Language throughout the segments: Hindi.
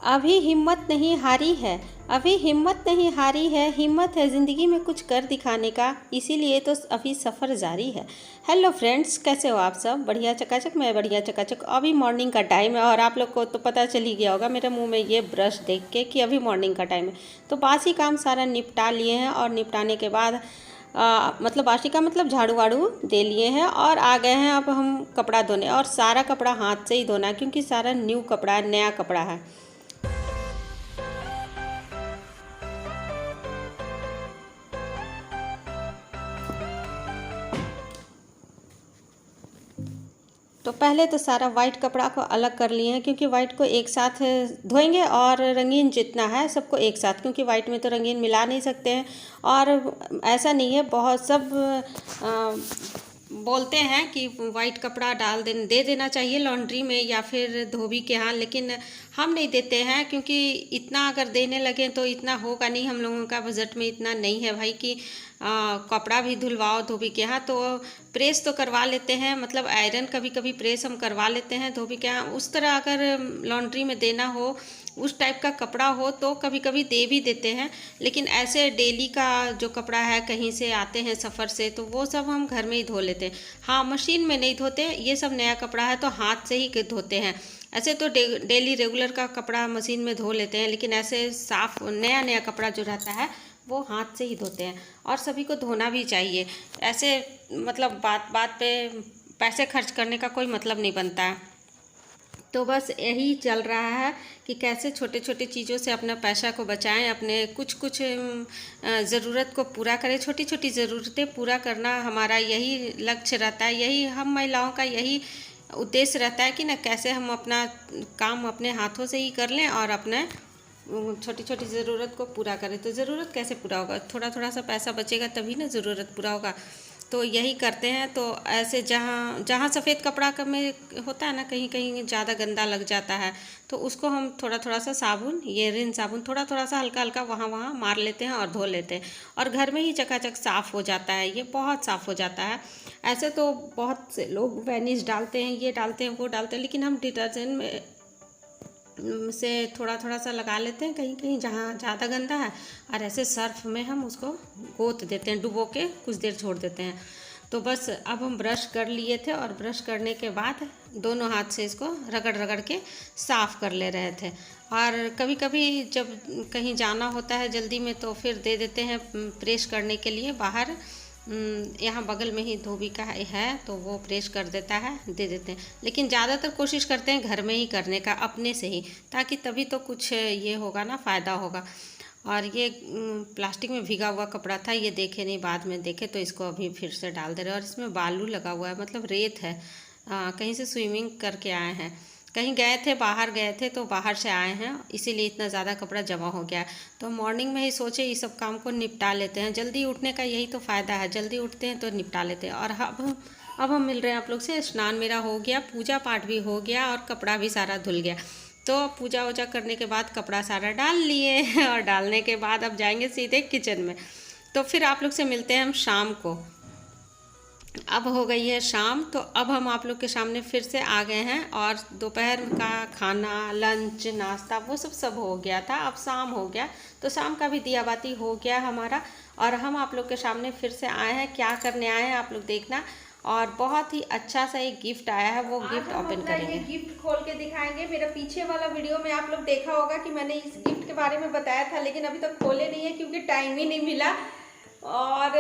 अभी हिम्मत नहीं हारी है। अभी हिम्मत नहीं हारी है, हिम्मत है ज़िंदगी में कुछ कर दिखाने का, इसीलिए तो अभी सफ़र जारी है। हेलो फ्रेंड्स, कैसे हो आप सब? बढ़िया चकाचक, मैं बढ़िया चकाचक। अभी मॉर्निंग का टाइम है और आप लोग को तो पता चल ही गया होगा मेरे मुंह में ये ब्रश देख के कि अभी मॉर्निंग का टाइम है। तो बासी काम सारा निपटा लिए हैं और निपटाने के बाद मतलब बासी का मतलब झाड़ू वाड़ू दे लिए हैं और आ गए हैं अब हम कपड़ा धोने। और सारा कपड़ा हाथ से ही धोना है क्योंकि सारा न्यू कपड़ा है, नया कपड़ा है। तो पहले तो सारा वाइट कपड़ा को अलग कर लिए हैं क्योंकि वाइट को एक साथ धोएंगे और रंगीन जितना है सबको एक साथ, क्योंकि वाइट में तो रंगीन मिला नहीं सकते हैं। और ऐसा नहीं है, बहुत सब बोलते हैं कि वाइट कपड़ा दे देना चाहिए लॉन्ड्री में या फिर धोबी के यहाँ, लेकिन हम नहीं देते हैं क्योंकि इतना अगर देने लगे तो इतना होगा नहीं, हम लोगों का बजट में इतना नहीं है भाई कि कपड़ा भी धुलवाओ धोबी के यहाँ। तो प्रेस तो करवा लेते हैं, मतलब आयरन कभी कभी प्रेस हम करवा लेते हैं धोबी के यहाँ। उस तरह अगर लॉन्ड्री में देना हो, उस टाइप का कपड़ा हो तो कभी कभी दे भी देते हैं, लेकिन ऐसे डेली का जो कपड़ा है, कहीं से आते हैं सफ़र से, तो वो सब हम घर में ही धो लेते हैं। हाँ, मशीन में नहीं धोते, ये सब नया कपड़ा है तो हाथ से ही धोते हैं। ऐसे तो डेली रेगुलर का कपड़ा मशीन में धो लेते हैं, लेकिन ऐसे साफ नया नया कपड़ा जो रहता है वो हाथ से ही धोते हैं। और सभी को धोना भी चाहिए। ऐसे मतलब बात बात पे पैसे खर्च करने का कोई मतलब नहीं बनता है। तो बस यही चल रहा है कि कैसे छोटे छोटे चीज़ों से अपना पैसा को बचाएं, अपने कुछ कुछ ज़रूरत को पूरा करें। छोटी छोटी ज़रूरतें पूरा करना हमारा यही लक्ष्य रहता है, यही हम महिलाओं का यही उद्देश्य रहता है कि ना कैसे हम अपना काम अपने हाथों से ही कर लें और अपने छोटी छोटी ज़रूरत को पूरा करें। तो ज़रूरत कैसे पूरा होगा? थोड़ा थोड़ा सा पैसा बचेगा तभी ना ज़रूरत पूरा होगा। तो यही करते हैं। तो ऐसे जहाँ जहाँ सफ़ेद कपड़ा का में होता है ना, कहीं कहीं ज़्यादा गंदा लग जाता है, तो उसको हम थोड़ा थोड़ा सा साबुन, ये रिन साबुन थोड़ा थोड़ा सा हल्का हल्का वहाँ वहाँ मार लेते हैं और धो लेते हैं, और घर में ही चकाचक साफ़ हो जाता है, ये बहुत साफ़ हो जाता है। ऐसे तो बहुत से लोग वैनिश डालते हैं, ये डालते हैं, वो डालते हैं, लेकिन हम डिटर्जेंट में से थोड़ा थोड़ा सा लगा लेते हैं कहीं कहीं जहाँ ज़्यादा गंदा है, और ऐसे सर्फ में हम उसको गोत देते हैं, डुबो के कुछ देर छोड़ देते हैं। तो बस अब हम ब्रश कर लिए थे और ब्रश करने के बाद दोनों हाथ से इसको रगड़ रगड़ के साफ़ कर ले रहे थे। और कभी कभी जब कहीं जाना होता है जल्दी में तो फिर दे देते हैं प्रेस करने के लिए बाहर। यहाँ बगल में ही धोबी का है तो वो प्रेस कर देता है, दे देते हैं, लेकिन ज़्यादातर कोशिश करते हैं घर में ही करने का, अपने से ही, ताकि तभी तो कुछ ये होगा ना, फ़ायदा होगा। और ये प्लास्टिक में भीगा हुआ कपड़ा था, ये देखे नहीं, बाद में देखे तो इसको अभी फिर से डाल दे रहे हैं। और इसमें बालू लगा हुआ है, मतलब रेत है, कहीं से स्विमिंग करके आए हैं, कहीं गए थे, बाहर गए थे तो बाहर से आए हैं, इसीलिए इतना ज़्यादा कपड़ा जमा हो गया है। तो मॉर्निंग में ही सोचे इस सब काम को निपटा लेते हैं, जल्दी उठने का यही तो फ़ायदा है, जल्दी उठते हैं तो निपटा लेते हैं। और अब हम मिल रहे हैं आप लोग से। स्नान मेरा हो गया, पूजा पाठ भी हो गया और कपड़ा भी सारा धुल गया। तो पूजा वूजा करने के बाद कपड़ा सारा डाल लिए और डालने के बाद अब जाएंगे सीधे किचन में। तो फिर आप लोग से मिलते हैं हम शाम को। अब हो गई है शाम, तो अब हम आप लोग के सामने फिर से आ गए हैं, और दोपहर का खाना, लंच, नाश्ता वो सब हो गया था। अब शाम हो गया तो शाम का भी दिया बाती हो गया हमारा, और हम आप लोग के सामने फिर से आए हैं। क्या करने आए हैं आप लोग देखना। और बहुत ही अच्छा सा एक गिफ्ट आया है, वो गिफ्ट ओपन करेंगे, गिफ्ट खोल के दिखाएंगे। मेरा पीछे वाला वीडियो में आप लोग देखा होगा कि मैंने इस गिफ्ट के बारे में बताया था, लेकिन अभी तक खोले नहीं है क्योंकि टाइम ही नहीं मिला। और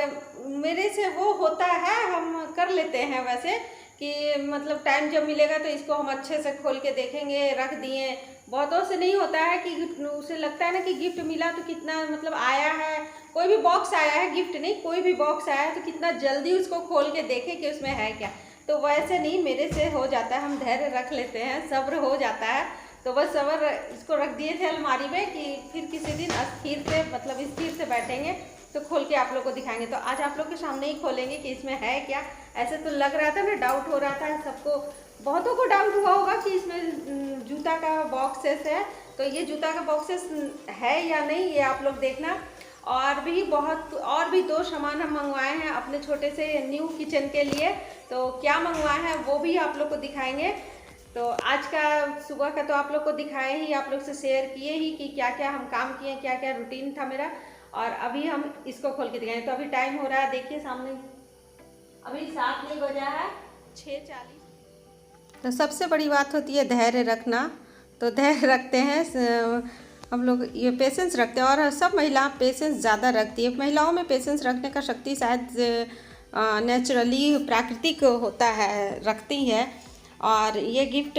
मेरे से वो होता है, हम कर लेते हैं वैसे कि मतलब टाइम जब मिलेगा तो इसको हम अच्छे से खोल के देखेंगे, रख दिए। बहुतों से नहीं होता है कि उसे लगता है ना कि गिफ्ट मिला तो कितना मतलब आया है, कोई भी बॉक्स आया है, गिफ्ट नहीं, कोई भी बॉक्स आया है तो कितना जल्दी उसको खोल के देखें कि उसमें है क्या। तो वैसे नहीं, मेरे से हो जाता है, हम धैर्य रख लेते हैं, सब्र हो जाता है। तो बस सब्र इसको रख दिए थे अलमारी में कि फिर किसी दिन स्थिर से मतलब स्थिर से बैठेंगे तो खोल के आप लोग को दिखाएंगे। तो आज आप लोग के सामने ही खोलेंगे कि इसमें है क्या। ऐसे तो लग रहा था ना, डाउट हो रहा था सबको, बहुतों को डाउट हुआ होगा कि इसमें जूता का बॉक्सेस है। तो ये जूता का बॉक्सेस है या नहीं, ये आप लोग देखना। और भी दो सामान हम मंगवाए हैं अपने छोटे से न्यू किचन के लिए। तो क्या मंगवाए हैं वो भी आप लोग को दिखाएंगे। तो आज का सुबह का तो आप लोग को दिखाए ही, आप लोग से शेयर किए ही कि क्या क्या हम काम किए, क्या क्या रूटीन था मेरा। और अभी हम इसको खोल के दिखाएं। तो अभी टाइम हो रहा है, देखिए सामने अभी 7 नहीं बजा है, 6:40। तो सबसे बड़ी बात होती है धैर्य रखना। तो धैर्य रखते हैं हम लोग, ये पेशेंस रखते हैं। और सब महिला पेशेंस ज़्यादा रखती है। महिलाओं में पेशेंस रखने का शक्ति शायद नेचुरली प्राकृतिक होता है, रखती है। और ये गिफ्ट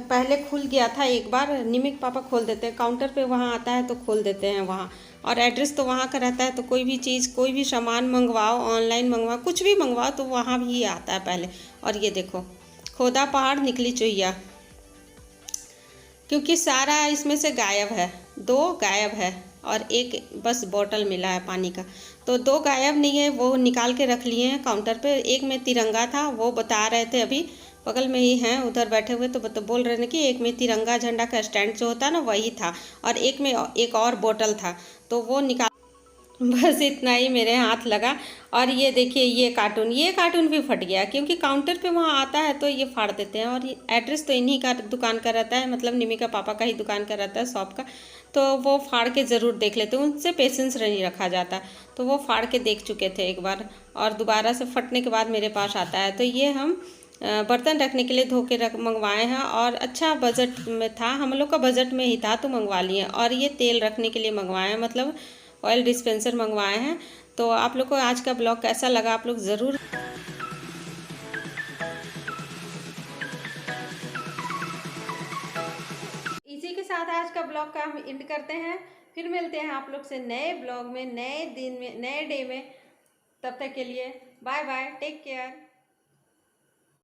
पहले खुल गया था एक बार, निमिक पापा खोल देते हैं काउंटर पे, वहाँ आता है तो खोल देते हैं वहाँ। और एड्रेस तो वहाँ का रहता है, तो कोई भी चीज़, कोई भी सामान मंगवाओ, ऑनलाइन मंगवाओ, कुछ भी मंगवाओ तो वहाँ भी आता है पहले। और ये देखो, खोदा पहाड़ निकली चुहिया, क्योंकि सारा इसमें से गायब है। 2 गायब है और एक बस बॉटल मिला है पानी का। तो 2 गायब नहीं है, वो निकाल के रख लिए हैं काउंटर पे। एक में तिरंगा था, वो बता रहे थे अभी, बगल में ही हैं उधर बैठे हुए, तो बोल रहे हैं कि एक में तिरंगा झंडा का स्टैंड जो होता है ना, वही था। और एक में एक और बोतल था, तो वो निकाल बस इतना ही मेरे हाथ लगा। और ये देखिए, ये कार्टून भी फट गया, क्योंकि काउंटर पे वहाँ आता है तो ये फाड़ देते हैं। और ये एड्रेस तो इन्हीं का दुकान का रहता है, मतलब निमिका पापा का ही दुकान का रहता है, शॉप का। तो वो फाड़ के ज़रूर देख लेते हैं, उनसे पेशेंस नहीं रखा जाता। तो वो फाड़ के देख चुके थे एक बार, और दोबारा से फटने के बाद मेरे पास आता है। तो ये हम बर्तन रखने के लिए धो के मंगवाए हैं, और अच्छा बजट में था, हम लोग का बजट में ही था तो मंगवा लिए। और ये तेल रखने के लिए मंगवाए हैं, मतलब ऑयल डिस्पेंसर मंगवाए हैं। तो आप लोग को आज का ब्लॉग कैसा लगा, आप लोग ज़रूर। इसी के साथ आज का ब्लॉग का हम एंड करते हैं। फिर मिलते हैं आप लोग से नए ब्लॉग में, नए दिन में, नए डे में। तब तक के लिए बाय बाय, टेक केयर।